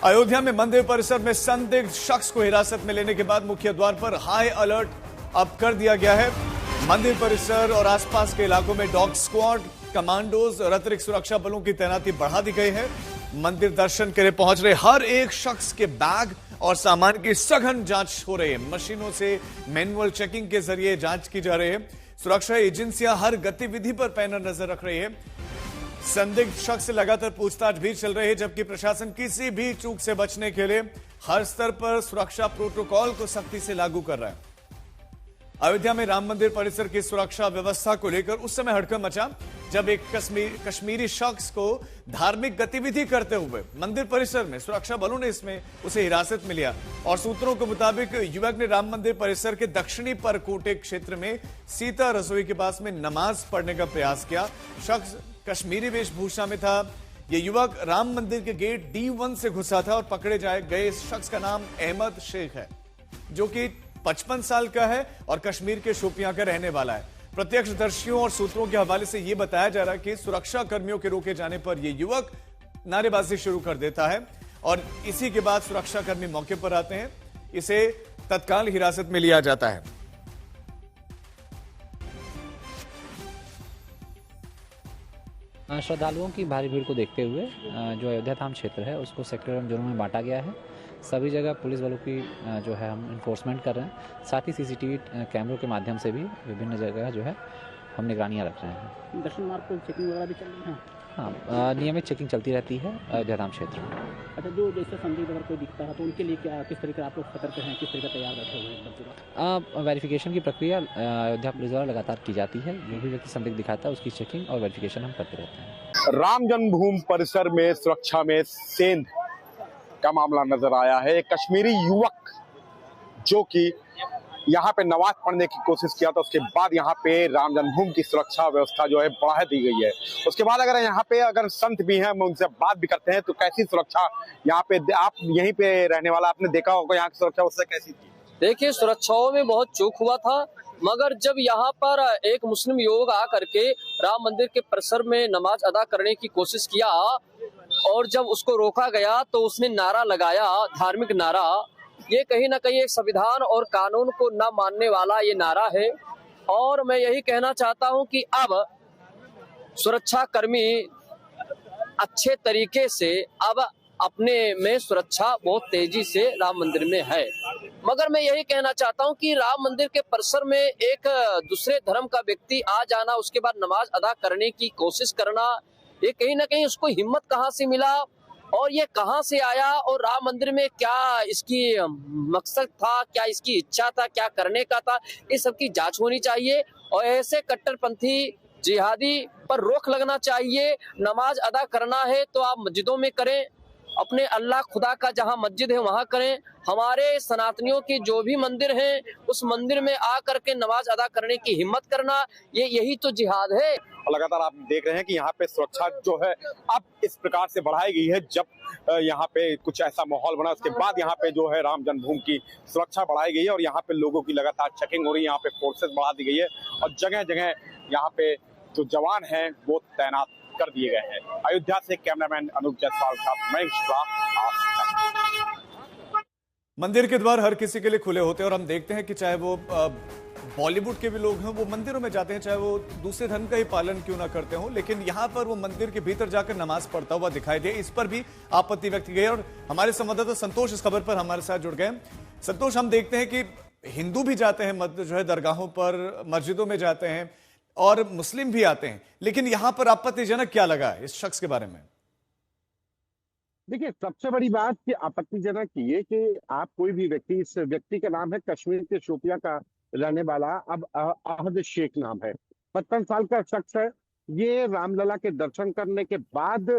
अयोध्या में मंदिर परिसर में संदिग्ध शख्स को हिरासत में लेने के बाद मुख्य द्वार पर हाई अलर्ट अब कर दिया गया है। मंदिर परिसर और आसपास के इलाकों में डॉग स्क्वाड, कमांडोज और अतिरिक्त सुरक्षा बलों की तैनाती बढ़ा दी गई है। मंदिर दर्शन के लिए पहुंच रहे हर एक शख्स के बैग और सामान की सघन जांच हो रही है। मशीनों से मैनुअल चेकिंग के जरिए जांच की जा रही है। सुरक्षा एजेंसियां हर गतिविधि पर पैनल नजर रख रही है। संदिग्ध शख्स से लगातार पूछताछ भी चल रही है, जबकि प्रशासन किसी भी चूक से बचने के लिए हर स्तर पर सुरक्षा प्रोटोकॉल को सख्ती से लागू कर रहा है। अयोध्या में राम मंदिर परिसर की सुरक्षा व्यवस्था को लेकर उस समय हड़कंप मचा जब एक कश्मीरी शख्स को धार्मिक गतिविधि करते हुए मंदिर परिसर में सुरक्षा बलों ने इसमें उसे हिरासत में लिया। और सूत्रों के मुताबिक युवक ने राम मंदिर परिसर के दक्षिणी परकोटे क्षेत्र में सीता रसोई के पास में नमाज पढ़ने का प्रयास किया। शख्स कश्मीरी वेशभूषा में था। यह युवक राम मंदिर के गेट D1 से घुसा था और पकड़े गए इस शख्स का नाम अहमद शेख है, जो कि 55 साल का है और कश्मीर के शोपियां का रहने वाला है। प्रत्यक्षदर्शियों और सूत्रों के हवाले से यह बताया जा रहा है कि सुरक्षा कर्मियों के रोके जाने पर यह युवक नारेबाजी शुरू कर देता है और इसी के बाद सुरक्षा कर्मी मौके पर आते हैं। इसे तत्काल हिरासत में लिया जाता है। श्रद्धालुओं की भारी भीड़ को देखते हुए जो अयोध्या धाम क्षेत्र है उसको सेक्टर एवं जोनों में बांटा गया है। सभी जगह पुलिस बलों की जो है हम इन्फोर्समेंट कर रहे हैं। साथ ही सीसीटीवी कैमरों के माध्यम से भी विभिन्न जगह जो है हम निगरानियां रख रहे हैं। दर्शन मार्ग पर चेकिंग वगैरह भी चल रही है? हाँ, नियमित चेकिंग चलती रहती है अयोध्या धाम क्षेत्र में। अच्छा, जो जैसे संदिग्ध अगर कोई दिखता है तो उनके लिए क्या किस तरीके आप लोग सतर्क हैं, किस तरीके तैयार बैठे हुए हैं? वेरिफिकेशन की प्रक्रिया अयोध्या पुलिस द्वारा लगातार की जाती है। जो भी व्यक्ति संदिग्ध दिखाता है उसकी चेकिंग और वेरिफिकेशन हम करते रहते हैं। राम जन्मभूमि परिसर में सुरक्षा में सेंध का मामला नजर आया है। एक कश्मीरी युवक जो कि यहाँ पे नमाज पढ़ने की कोशिश किया था, उसके बाद यहाँ पे राम जन्मभूमि की सुरक्षा व्यवस्था जो है बढ़ा दी गई है। उसके बाद अगर यहाँ पे अगर संत भी हैं, हम उनसे बात भी करते हैं तो कैसी सुरक्षा यहाँ पे, आप यहीं पे रहने वाला, आपने देखा होगा यहाँ की सुरक्षा उससे कैसी थी? देखिए, सुरक्षाओं में बहुत चूक हुआ था, मगर जब यहाँ पर एक मुस्लिम युवक आकर के राम मंदिर के परिसर में नमाज अदा करने की कोशिश किया और जब उसको रोका गया तो उसने नारा लगाया, धार्मिक नारा। ये कहीं ना कहीं एक संविधान और कानून को न मानने वाला ये नारा है। और मैं यही कहना चाहता हूं कि अब सुरक्षा कर्मी अच्छे तरीके से अब अपने में सुरक्षा बहुत तेजी से राम मंदिर में है। मगर मैं यही कहना चाहता हूं कि राम मंदिर के परिसर में एक दूसरे धर्म का व्यक्ति आ जाना, उसके बाद नमाज अदा करने की कोशिश करना, ये कहीं ना कहीं उसको हिम्मत कहां से मिला और ये कहां से आया और राम मंदिर में क्या इसकी मकसद था, क्या इसकी इच्छा था, क्या करने का था, इस सब की जांच होनी चाहिए। और ऐसे कट्टरपंथी जिहादी पर रोक लगना चाहिए। नमाज अदा करना है तो आप मस्जिदों में करें, अपने अल्लाह खुदा का जहां मस्जिद है वहां करें। हमारे सनातनियों के जो भी मंदिर हैं उस मंदिर में आ करके नमाज अदा करने की हिम्मत करना, यही तो जिहाद है। लगातार आप देख रहे हैं कि यहाँ पे सुरक्षा जो है अब इस प्रकार से बढ़ाई गई है। जब यहाँ पे कुछ ऐसा माहौल बना, उसके बाद यहाँ पे जो है राम जन्मभूमि की सुरक्षा बढ़ाई गई है और यहाँ पे लोगों की लगातार चेकिंग हो रही है। यहाँ पे फोर्सेस बढ़ा दी गई है और जगह जगह यहाँ पे जो जवान हैं वो तैनात कर दिए गए हैं। अयोध्या से कैमरामैन अनूप जायसवाल का मैं मंदिर के द्वार हर किसी के लिए खुले होते हैं और हम देखते हैं कि चाहे वो बॉलीवुड के भी लोग हैं, वो मंदिरों में जाते हैं, चाहे वो दूसरे धर्म का ही पालन क्यों ना करते हो, लेकिन यहाँ पर वो मंदिर के भीतर जाकर नमाज पढ़ता हुआ दिखाई दे। इस पर भी आपत्ति व्यक्त की गई और हमारे संवाददाता संतोष इस खबर पर हमारे साथ जुड़ गए। संतोष, हम देखते हैं कि हिंदू भी जाते हैं जो है दरगाहों पर, मस्जिदों में जाते हैं और मुस्लिम भी आते हैं, लेकिन यहां पर आपत्तिजनक क्या लगा इस शख्स के बारे में? देखिए, सबसे बड़ी बात कि आपत्तिजनक ये कि आप कोई भी व्यक्ति, इस व्यक्ति का नाम है कश्मीर के शोपियां का रहने वाला अब अहद शेख नाम है, 55 साल का शख्स है। ये रामलला के दर्शन करने के बाद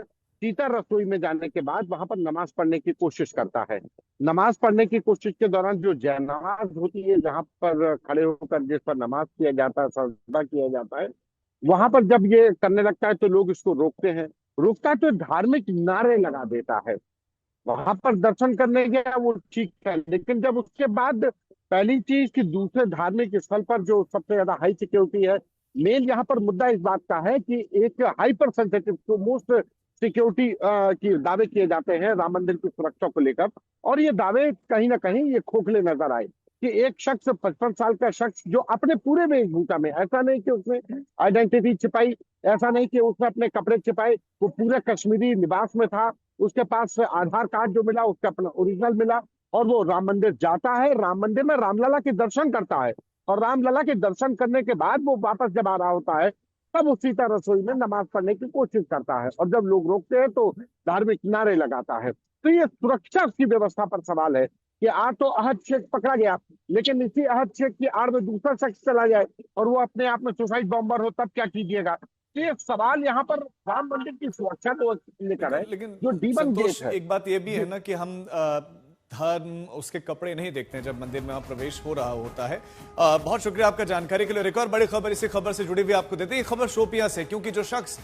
सीता रसोई में जाने के बाद वहां पर नमाज पढ़ने की कोशिश करता है। नमाज पढ़ने की कोशिश के दौरान जो जयनमाज होती है, जहां पर खड़े होकर जिस पर नमाज किया जाता है, सजदा किया जाता है, वहां पर जब ये करने लगता है तो लोग इसको रोकते हैं। रुकता तो धार्मिक नारे लगा देता है। वहां पर दर्शन करने गया वो ठीक है, लेकिन जब उसके बाद पहली चीज कि दूसरे धार्मिक स्थल पर जो सबसे ज्यादा हाई सिक्योरिटी है, मेन यहाँ पर मुद्दा इस बात का है कि एक हाइपर सेंसिटिव, तो मोस्ट सिक्योरिटी की दावे किए जाते हैं राम मंदिर की सुरक्षा को लेकर, और ये दावे कहीं ना कहीं ये खोखले नजर आए कि एक शख्स 55 साल का शख्स जो अपने पूरे वेशभूषा में, ऐसा नहीं कि उसने आइडेंटिटी छिपाई, ऐसा नहीं कि उसने अपने कपड़े छिपाए, वो पूरे कश्मीरी लिबास में था, उसके पास आधार कार्ड जो मिला उसका अपना ओरिजिनल मिला, और वो राम मंदिर जाता है, राम मंदिर में रामलला के दर्शन करता है, और रामलला के दर्शन करने के बाद वो वापस जब आ रहा होता है तब वो सीता रसोई में नमाज पढ़ने की कोशिश करता है, और जब लोग रोकते हैं तो धार्मिक नारे लगाता है। तो ये सुरक्षा की व्यवस्था पर सवाल है कि आज तो अहद शेख पकड़ा गया, लेकिन इसी अहद शेख की आड़ में दूसरा शख्स चला जाए और वो अपने आप में सुसाइड बॉम्बर हो, तब क्या कीजिएगा? तो ये सवाल यहाँ पर राम मंदिर की सुरक्षा को लेकर है, लेकिन जो डीमन गेट संतोष, है। एक बात ये भी है ना कि हम धर्म, उसके कपड़े नहीं देखते हैं जब मंदिर में वहां प्रवेश हो रहा होता है। बहुत शुक्रिया आपका जानकारी के लिए। एक और बड़ी खबर इसी खबर से जुड़ी हुई आपको देते हैं। ये खबर शोपियां से, क्योंकि जो शख्स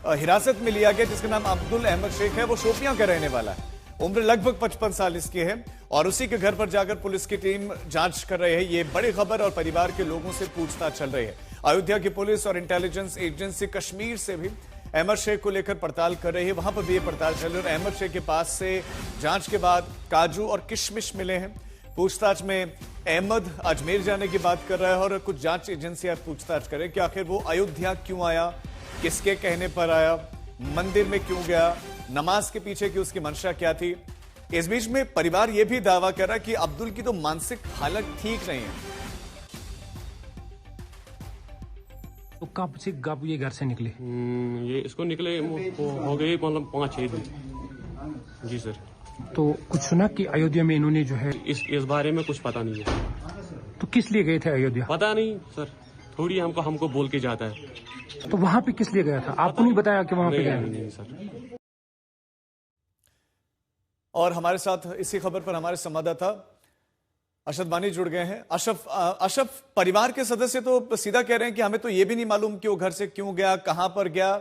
हिरासत में लिया गया जिसका नाम अब्दुल अहमद शेख है, वो शोपियां का रहने वाला है। उम्र लगभग 55 साल इसकी है और उसी के घर पर जाकर पुलिस की टीम जांच कर रही है। ये बड़ी खबर और परिवार के लोगों से पूछताछ चल रही है। अयोध्या की पुलिस और इंटेलिजेंस एजेंसी कश्मीर से भी अहमद शेख को लेकर पड़ताल कर रही है। वहां पर भी ये पड़ताल चल रही है और अहमद शेख के पास से जांच के बाद काजू और किशमिश मिले हैं। पूछताछ में अहमद अजमेर जाने की बात कर रहा है और कुछ जांच एजेंसियां पूछताछ करें कि आखिर वो अयोध्या क्यों आया, किसके कहने पर आया, मंदिर में क्यों गया, नमाज के पीछे की उसकी मंशा क्या थी। इस बीच में परिवार यह भी दावा कर रहा है कि अब्दुल की तो मानसिक हालत ठीक नहीं है। तो कब ये घर से निकले? ये इसको निकले हो गए मतलब 5-6 दिन। जी सर। तो कुछ सुना कि अयोध्या में इन्होंने जो है इस बारे में कुछ पता नहीं है। तो किस लिए गए थे अयोध्या? पता नहीं सर, थोड़ी हमको बोल के जाता है। तो वहां पे किस लिए गया था? आपको नहीं बताया कि वहां पे गया? नहीं सर। और हमारे साथ इसी खबर पर हमारे संवाददाता अशरफ बानी जुड़ गए हैं। अशरफ, परिवार के सदस्य तो सीधा कह रहे हैं कि हमें तो ये भी नहीं मालूम कि वो घर से क्यों गया, कहां पर गया,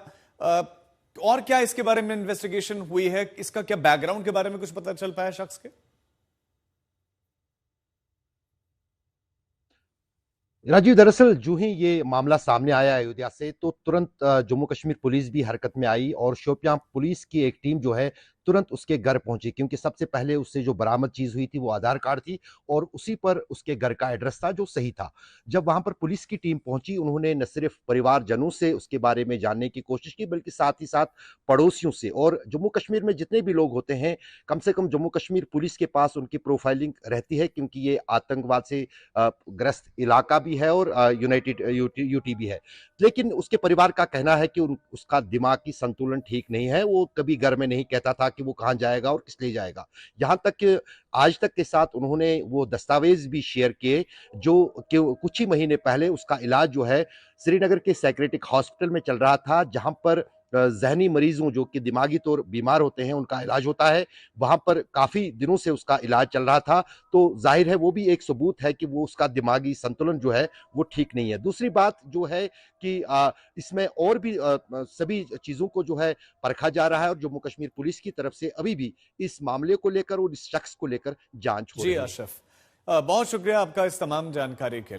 और क्या इसके बारे में इन्वेस्टिगेशन हुई है, इसका क्या बैकग्राउंड के बारे में कुछ पता चल पाया शख्स के? राजीव, दरअसल जो ही ये मामला सामने आया अयोध्या से तो तुरंत जम्मू कश्मीर पुलिस भी हरकत में आई और शोपियां पुलिस की एक टीम जो है तुरंत उसके घर पहुंची, क्योंकि सबसे पहले उससे जो बरामद चीज हुई थी वो आधार कार्ड थी और उसी पर उसके घर का एड्रेस था जो सही था। जब वहां पर पुलिस की टीम पहुंची, उन्होंने न सिर्फ परिवारजनों से उसके बारे में जानने की कोशिश की बल्कि साथ ही साथ पड़ोसियों से, और जम्मू कश्मीर में जितने भी लोग होते हैं कम से कम जम्मू कश्मीर पुलिस के पास उनकी प्रोफाइलिंग रहती है, क्योंकि ये आतंकवाद से ग्रस्त इलाका भी है और यूनाइटेड यूटी भी है। लेकिन उसके परिवार का कहना है कि उसका दिमागी संतुलन ठीक नहीं है, वो कभी घर में नहीं कहता था कि वो कहां जाएगा और किस लिए जाएगा। यहां तक कि आज तक के साथ उन्होंने वो दस्तावेज भी शेयर किए जो कि कुछ ही महीने पहले उसका इलाज जो है श्रीनगर के साइकियाट्रिक हॉस्पिटल में चल रहा था, जहां पर जहनी मरीजों जो कि दिमागी तौर बीमार होते हैं उनका इलाज होता है, वहां पर काफी दिनों से उसका इलाज चल रहा था। तो जाहिर है वो भी एक सबूत है कि वो उसका दिमागी संतुलन जो है वो ठीक नहीं है। दूसरी बात जो है कि इसमें और भी सभी चीजों को जो है परखा जा रहा है और जम्मू कश्मीर पुलिस की तरफ से अभी भी इस मामले को लेकर और इस शख्स को लेकर जांच हो रही है। जी अशरफ, बहुत शुक्रिया आपका इस तमाम जानकारी के लिए।